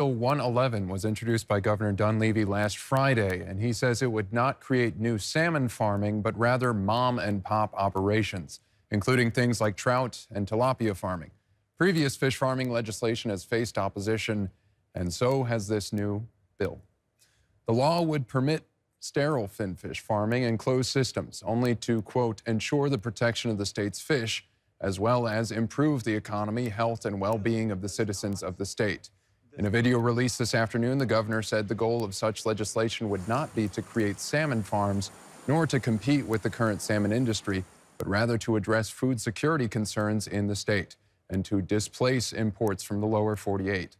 Bill 111 was introduced by Governor Dunleavy last Friday, and he says it would not create new salmon farming, but rather mom and pop operations, including things like trout and tilapia farming. Previous fish farming legislation has faced opposition, and so has this new bill. The law would permit sterile finfish farming in closed systems, only to, quote, ensure the protection of the state's fish, as well as improve the economy, health, and well-being of the citizens of the state. In a video released this afternoon, the governor said the goal of such legislation would not be to create salmon farms, nor to compete with the current salmon industry, but rather to address food security concerns in the state and to displace imports from the lower 48.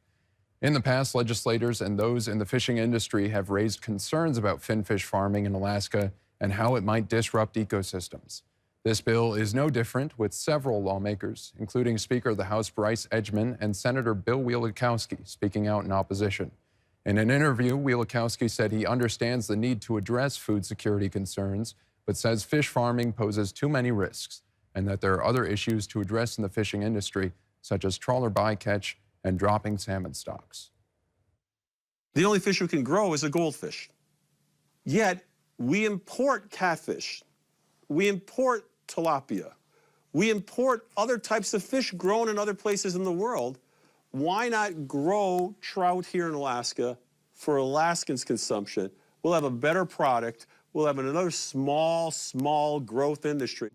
In the past, legislators and those in the fishing industry have raised concerns about finfish farming in Alaska and how it might disrupt ecosystems. This bill is no different, with several lawmakers, including Speaker of the House Bryce Edgman and Senator Bill Wielikowski, speaking out in opposition. In an interview, Wielikowski said he understands the need to address food security concerns, but says fish farming poses too many risks and that there are other issues to address in the fishing industry, such as trawler bycatch and dropping salmon stocks. The only fish we can grow is a goldfish. Yet, we import catfish. We import tilapia. We import other types of fish grown in other places in the world. Why not grow trout here in Alaska for Alaskans' consumption? We'll have a better product. We'll have another small growth industry.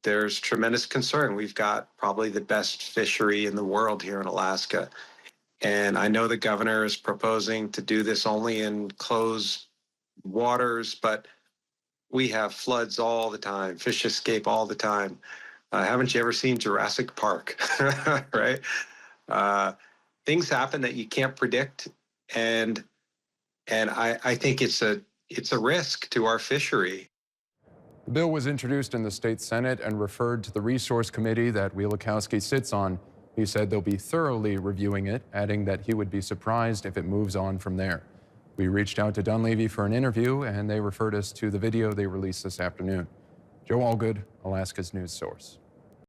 There's tremendous concern. We've got probably the best fishery in the world here in Alaska. And I know the governor is proposing to do this only in closed waters, but we have floods all the time, fish escape all the time. Haven't you ever seen Jurassic Park, right? Things happen that you can't predict, and I think it's a risk to our fishery. The bill was introduced in the state Senate and referred to the resource committee that Wielikowski sits on. He said they'll be thoroughly reviewing it, adding that he would be surprised if it moves on from there. We reached out to Dunleavy for an interview, and they referred us to the video they released this afternoon. Joe Allgood, Alaska's news source.